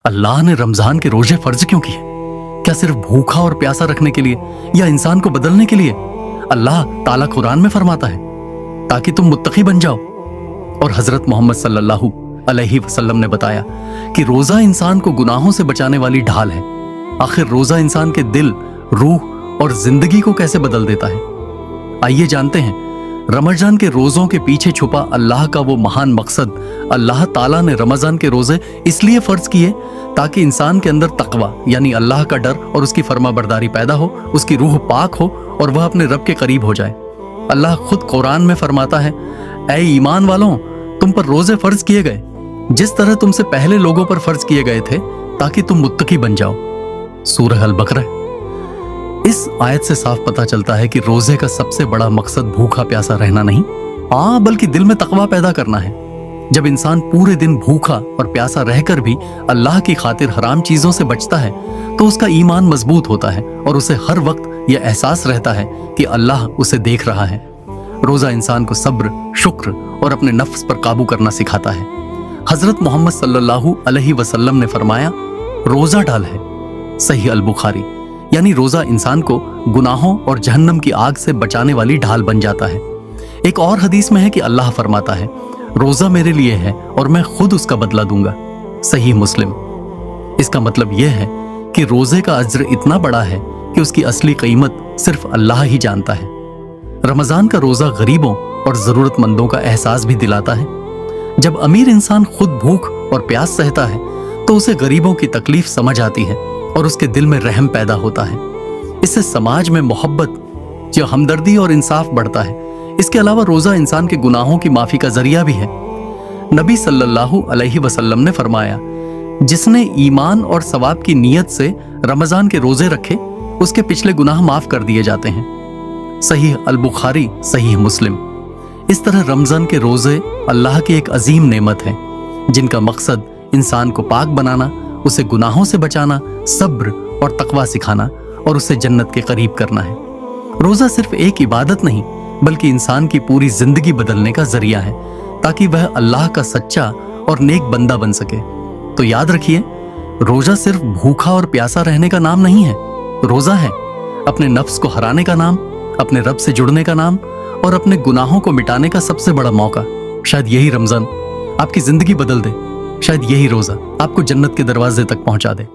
अल्लाह ने रमजान के रोजे फर्ज क्यों किए? क्या सिर्फ भूखा और प्यासा रखने के लिए या इंसान को बदलने के लिए? अल्लाह ताला कुरान में फरमाता है ताकि तुम मुत्तकी बन जाओ। और हजरत मोहम्मद सल्लल्लाहु अलैहि वसल्लम ने बताया कि रोजा इंसान को गुनाहों से बचाने वाली ढाल है। आखिर रोजा इंसान के दिल, रूह और जिंदगी को कैसे बदल देता है? आइए जानते हैं रमजान के रोजों के पीछे छुपा अल्लाह का वो महान मकसद। अल्लाह ताला ने रमजान के रोजे इसलिए फर्ज किए ताकि इंसान के अंदर तकवा यानी अल्लाह का डर और उसकी फर्माबरदारी पैदा हो, उसकी रूह पाक हो और वह अपने रब के करीब हो जाए। अल्लाह खुद कुरान में फरमाता है, ऐ ईमान वालों, तुम पर रोजे फर्ज किए गए जिस तरह तुमसे पहले लोगों पर फर्ज किए गए थे ताकि तुम मुत्तकी बन जाओ। सूरह अल बकरा। इस आयत से साफ पता चलता है कि रोजे का सबसे बड़ा मकसद भूखा प्यासा रहना नहीं, बल्कि दिल में तकवा पैदा करना है। जब इंसान पूरे दिन भूखा और प्यासा रहकर भी अल्लाह की खातिर हराम चीजों से बचता है तो उसका ईमान मजबूत होता है और उसे हर वक्त यह एहसास रहता है कि अल्लाह उसे देख रहा है। रोजा इंसान को सब्र, शुक्र और अपने नफ्स पर काबू करना सिखाता है। हजरत मोहम्मद सल्लल्लाहु अलैहि वसल्लम ने फरमाया, रोजा ढाल है। सही अल बुखारी। यानी रोजा इंसान को गुनाहों और जहन्नम की आग से बचाने वाली ढाल बन जाता है। एक और हदीस में है कि अल्लाह फरमाता है, रोजा मेरे लिए है और मैं खुद उसका बदला दूंगा। सही मुस्लिम। इसका मतलब यह है कि रोजे का अज्र इतना बड़ा है कि उसकी असली कीमत सिर्फ अल्लाह ही जानता है। रमजान का रोजा गरीबों और जरूरतमंदों का एहसास भी दिलाता है। जब अमीर इंसान खुद भूख और प्यास सहता है तो उसे गरीबों की तकलीफ समझ आती है और उसके दिल में रहम पैदा होता है। इससे समाज में मोहब्बत, जो हमदर्दी और इंसाफ बढ़ता है। इसके अलावा रोजा इंसान के गुनाहों की माफी का जरिया भी है। नबी सल्लल्लाहु अलैहि वसल्लम ने फरमाया, जिसने ईमान और सवाब की नीयत से रमजान के रोजे रखे उसके पिछले गुनाह माफ कर दिए जाते हैं। सही अल बुखारी, सही मुस्लिम। इस तरह रमजान के रोजे अल्लाह की एक अजीम नेमत है जिनका मकसद इंसान को पाक बनाना, उसे गुनाहों से बचाना, सब्र और तकवा सिखाना और उसे जन्नत के करीब करना है। रोजा सिर्फ एक इबादत नहीं बल्कि इंसान की पूरी जिंदगी बदलने का जरिया है ताकि वह अल्लाह का सच्चा और नेक बंदा बन सके। तो याद रखिए, रोजा सिर्फ भूखा और प्यासा रहने का नाम नहीं है। रोजा है अपने नफ्स को हराने का नाम, अपने रब से जुड़ने का नाम और अपने गुनाहों को मिटाने का सबसे बड़ा मौका। शायद यही रमजान आपकी जिंदगी बदल दे। शायद यही रोजा आपको जन्नत के दरवाजे तक पहुंचा दे।